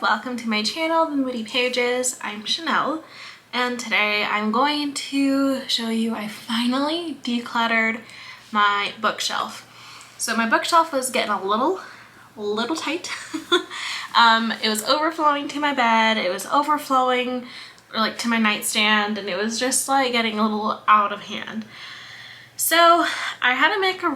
welcome to my channel, The Moody Pages. I'm Chanel, and today I'm going to show you I finally decluttered my bookshelf. So my bookshelf was getting a little tight. It was overflowing to my bed, it was overflowing like to my nightstand, and it was just like getting a little out of hand. So I had to make a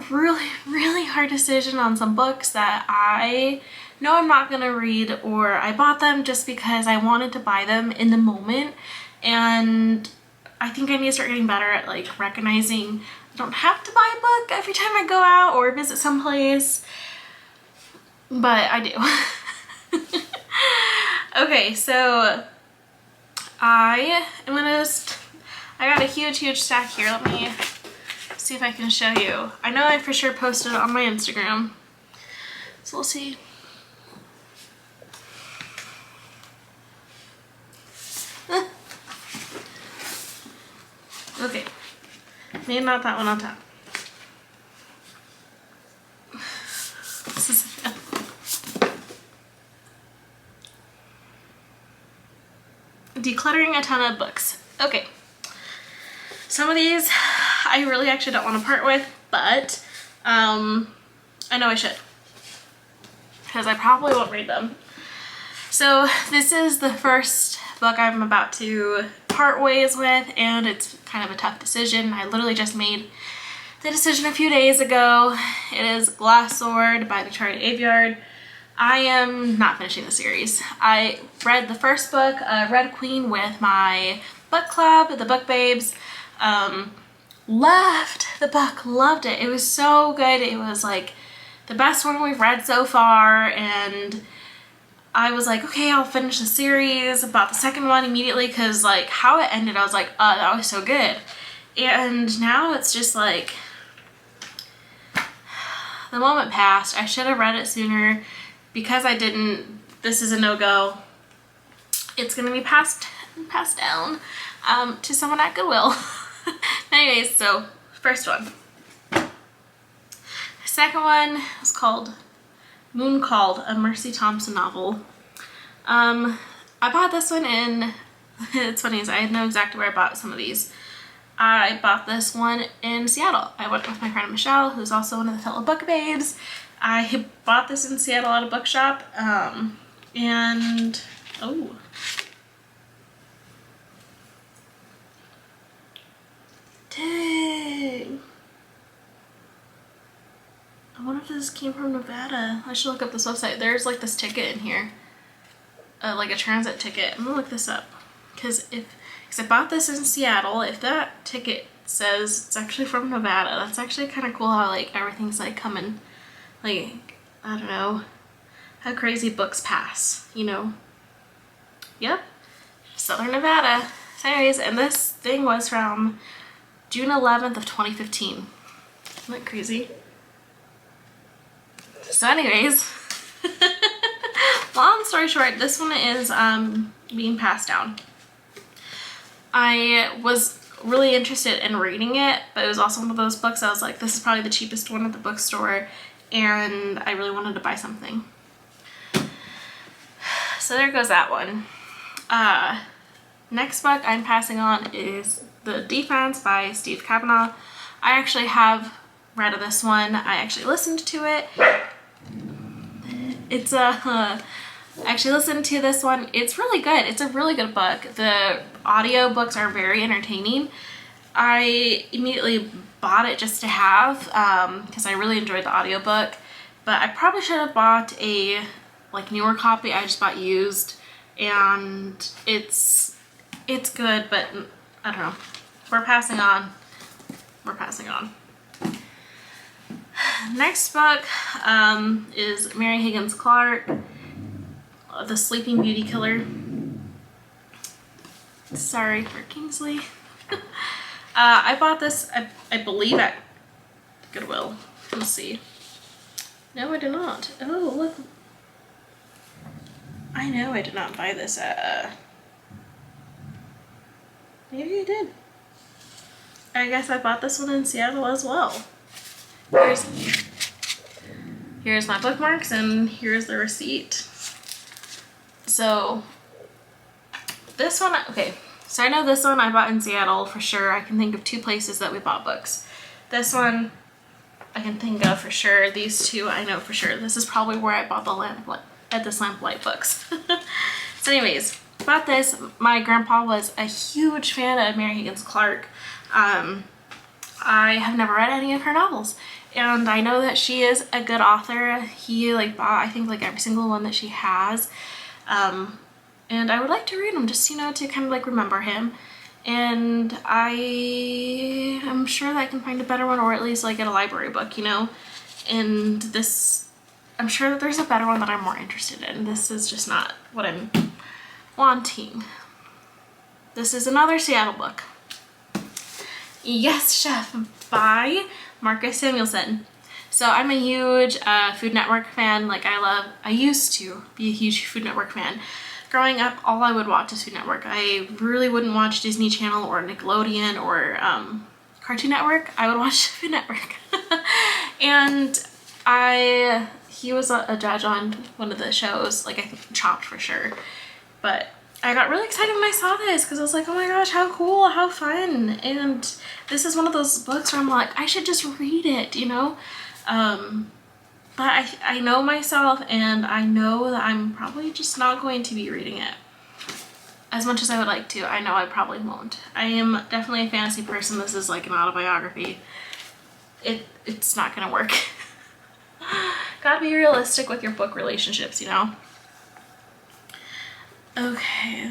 really hard decision on some books that I know I'm not gonna read, or I bought them just because I wanted to buy them in the moment. And I think I need to start getting better at like recognizing I don't have to buy a book every time I go out or visit someplace, but I do. Okay, so I got a huge stack here. Let me see if I can show you. I know I for sure posted it on my Instagram, so we'll see. Okay, maybe not that one on top. This is a fail. Decluttering a ton of books. Okay, some of these I really actually don't want to part with, but I know I should, because I probably won't read them. So this is the first book I'm about to part ways with, and it's kind of a tough decision. I literally just made the decision a few days ago. It is Glass Sword by Victoria Aveyard. I am not finishing the series. I read the first book, Red Queen, with my book club, the Book Babes. Loved the book, loved it. It was so good. It was like the best one we've read so far, and I was like, okay, I'll finish the series. About the second one immediately, because like how it ended, I was like, that was so good. And now it's just like the moment passed. I should have read it sooner. Because I didn't, this is a no-go. It's gonna be passed down to someone at Goodwill. Anyways, so first one. The second one is called Moon Called, a Mercy Thompson novel. I bought this one in, it's funny, I know exactly where I bought some of these. I bought this one in Seattle. I went with my friend Michelle, who's also one of the fellow book babes. I bought this in Seattle at a bookshop, and oh. Dang. I wonder if this came from Nevada. I should look up this website. There's like this ticket in here, like a transit ticket. I'm gonna look this up, because I bought this in Seattle. If that ticket says it's actually from Nevada, that's actually kind of cool how like everything's like coming, like, I don't know, how crazy books pass, you know? Yep, Southern Nevada. So anyways, and this thing was from June 11th of 2015. Isn't that crazy? So anyways, long story short, this one is being passed down. I was really interested in reading it, but it was also one of those books I was like, this is probably the cheapest one at the bookstore, and I really wanted to buy something. So there goes that one. Next book I'm passing on is The Defense by Steve Cavanaugh. I actually have read this one. I actually listened to it. I actually listened to this one. It's really good. It's a really good book. The audio books are very entertaining. I immediately bought it just to have, because I really enjoyed the audiobook, but I probably should have bought a like newer copy. I just bought used, and it's good, but I don't know. We're passing on. Next book is Mary Higgins Clark, The Sleeping Beauty Killer. Sorry for Kingsley. I bought this, I believe, at Goodwill. Let's see. No, I did not. Oh, look. I know I did not buy this at, maybe I did. I guess I bought this one in Seattle as well. Here's my bookmarks, and here's the receipt. So this one, okay, so I know this one I bought in Seattle for sure. I can think of 2 places that we bought books. This one I can think of for sure. These 2 I know for sure. This is probably where I bought the Lamplight books. So anyways, bought this. My grandpa was a huge fan of Mary Higgins Clark. I have never read any of her novels, and I know that she is a good author. He like bought, I think, like every single one that she has, and I would like to read them just, you know, to kind of like remember him. And I am sure that I can find a better one, or at least like get a library book, you know. And this, I'm sure that there's a better one that I'm more interested in. This is just not what I'm wanting. This is another Seattle book. Yes, Chef by Marcus Samuelsson. So I'm a huge Food Network fan. Like I used to be a huge Food Network fan. Growing up, all I would watch is Food Network. I really wouldn't watch Disney Channel or Nickelodeon or Cartoon Network. I would watch Food Network. And he was a judge on one of the shows, like I think Chopped for sure. But I got really excited when I saw this because I was like, oh my gosh, how cool, how fun. And this is one of those books where I'm like, I should just read it, you know? But I know myself, and I know that I'm probably just not going to be reading it as much as I would like to. I know I probably won't. I am definitely a fantasy person. This is like an autobiography. It's not gonna work. Gotta be realistic with your book relationships, you know? Okay,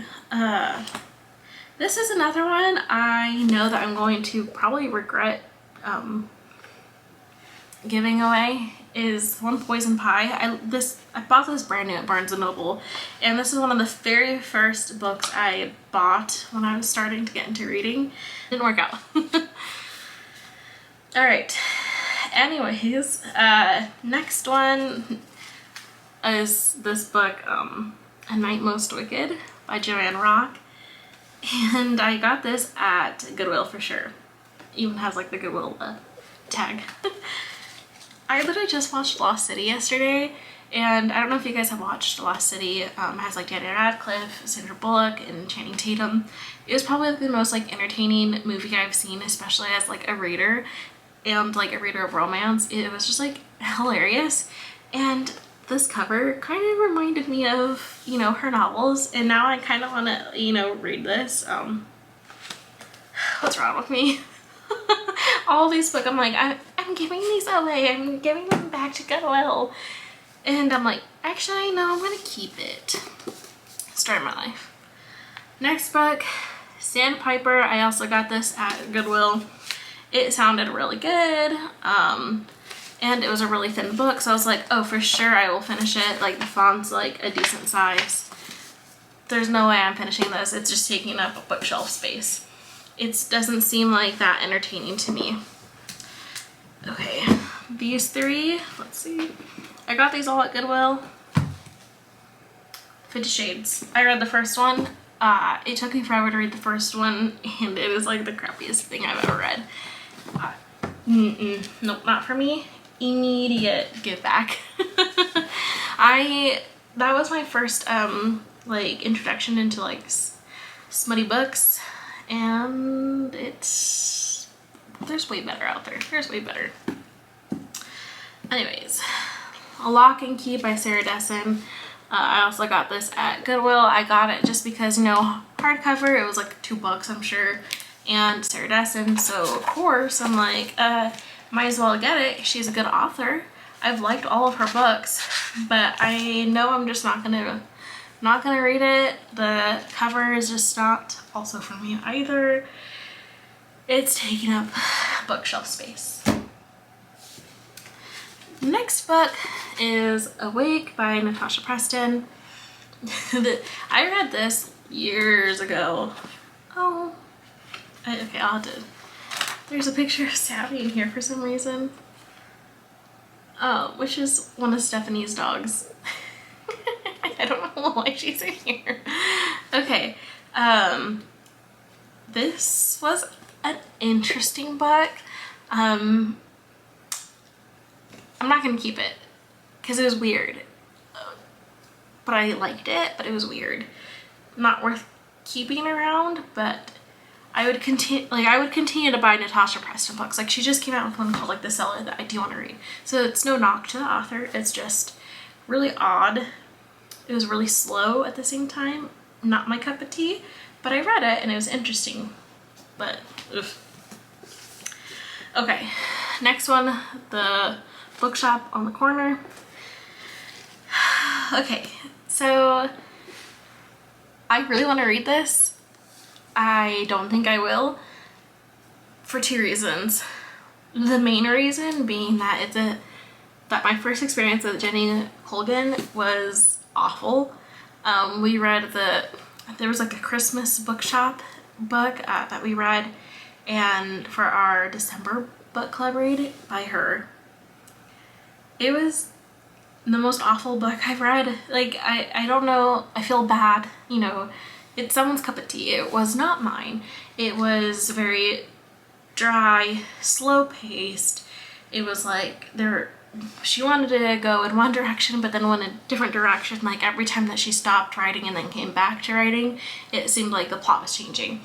this is another one I know that I'm going to probably regret giving away. Is One Poison Pie. I bought this brand new at Barnes & Noble, and this is one of the very first books I bought when I was starting to get into reading. Didn't work out. All right, anyways, next one is this book, A Night Most Wicked by Joanne Rock, and I got this at Goodwill for sure. Even has like the Goodwill tag. I literally just watched Lost City yesterday, and I don't know if you guys have watched Lost City. It has like Daniel Radcliffe, Sandra Bullock, and Channing Tatum. It was probably the most like entertaining movie I've seen, especially as like a reader and like a reader of romance. It was just like hilarious, and this cover kind of reminded me of, you know, her novels, and now I kind of want to, you know, read this. What's wrong with me? All these books, I'm like, I'm giving these away. I'm giving them back to Goodwill. And I'm like, actually, no, I'm gonna keep it. Story of my life. Next book, Sandpiper. I also got this at Goodwill. It sounded really good. And it was a really thin book, so I was like, oh, for sure I will finish it. Like, the font's like a decent size. There's no way I'm finishing this. It's just taking up a bookshelf space. It doesn't seem like that entertaining to me. Okay, these 3, let's see. I got these all at Goodwill. 50 Shades. I read the first one. It took me forever to read the first one, and it is like the crappiest thing I've ever read. Nope, not for me. Immediate give back. That was my first like introduction into like smutty books, and there's way better out there. There's way better. Anyways, A Lock and Key by Sarah Dessen. I also got this at Goodwill. I got it just because, you know, hardcover, it was like $2, I'm sure, and Sarah Dessen, so of course I'm like, might as well get it. She's a good author. I've liked all of her books, but I know I'm just not gonna read it. The cover is just not also for me either. It's taking up bookshelf space. Next book is Awake by Natasha Preston. I read this years ago. Oh, okay, I'll have to. There's a picture of Savvy in here for some reason. Oh, which is one of Stephanie's dogs. I don't know why she's in here. Okay, this was an interesting book. I'm not gonna keep it because it was weird. but I liked it, but it was weird. Not worth keeping around, but I would continue to buy Natasha Preston books. Like, she just came out with one called like The Cellar that I do want to read. So it's no knock to the author, it's just really odd. It was really slow at the same time. Not my cup of tea, but I read it and it was interesting. But oof. Okay, next one, the bookshop on the corner. Okay, so I really want to read this. I don't think I will, for two reasons. The main reason being that that my first experience with Jenny Colgan was awful. We read there was like a Christmas bookshop book that we read, and for our December book club read by her, it was the most awful book I've read. Like, I don't know, I feel bad, you know, it's someone's cup of tea. It was not mine. It was very dry, slow paced. It was like she wanted to go in one direction but then went a different direction. Like, every time that she stopped writing and then came back to writing, it seemed like the plot was changing.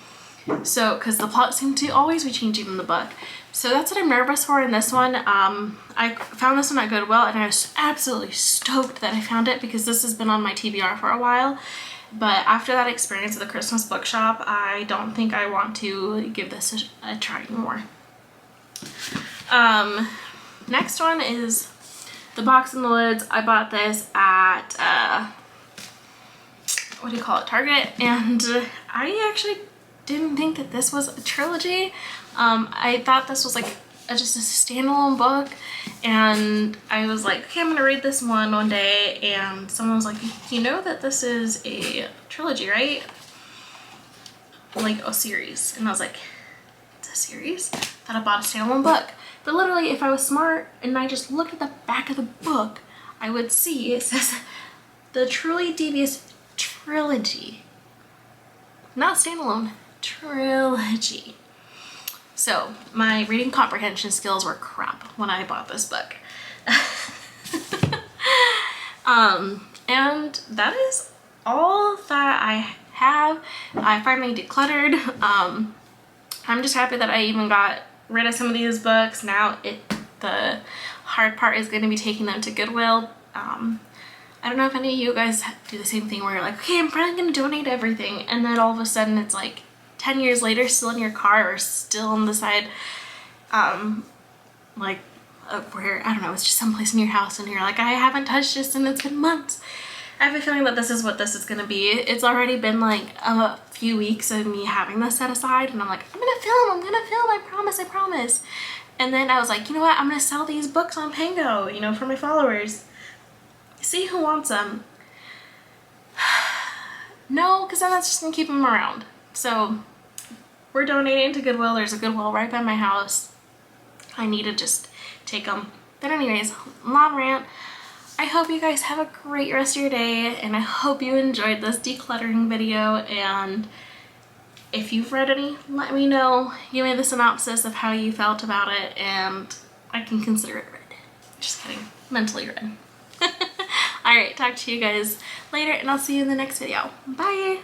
So, because the plot seemed to always be changing in the book. So that's what I'm nervous for in this one. I found this one at Goodwill and I was absolutely stoked that I found it because this has been on my TBR for a while. But after that experience at the Christmas bookshop, I don't think I want to give this a try anymore. Next one is The Box in the Woods. I bought this at, what do you call it, Target, and I actually didn't think that this was a trilogy. I thought this was like just a standalone book, and I was like, okay, I'm gonna read this one day, and someone was like, you know that this is a trilogy, right? Like a series. And I was like, it's a series? That I bought a standalone book. But literally, if I was smart and I just looked at the back of the book, I would see it says The Truly Devious Trilogy. Not standalone, trilogy. So my reading comprehension skills were crap when I bought this book. And that is all that I have. I finally decluttered. I'm just happy that I even got rid of some of these books. Now the hard part is going to be taking them to Goodwill. I don't know if any of you guys do the same thing where you're like, okay, I'm probably going to donate everything, and then all of a sudden it's like 10 years later, still in your car or still on the side, like where, I don't know, it's just someplace in your house and you're like, I haven't touched this and it's been months. I have a feeling that this is what this is going to be. It's already been like a few weeks of me having this set aside, and I'm like, I'm gonna film, I promise. And then I was like, you know what, I'm gonna sell these books on Pango, you know, for my followers. See who wants them. No, because then that's just gonna keep them around. So we're donating to Goodwill. There's a Goodwill right by my house. I need to just take them. But anyways, long rant. I hope you guys have a great rest of your day, and I hope you enjoyed this decluttering video. And if you've read any, let me know. Give me the synopsis of how you felt about it, and I can consider it read. Just kidding. Mentally read. Alright, talk to you guys later, and I'll see you in the next video. Bye!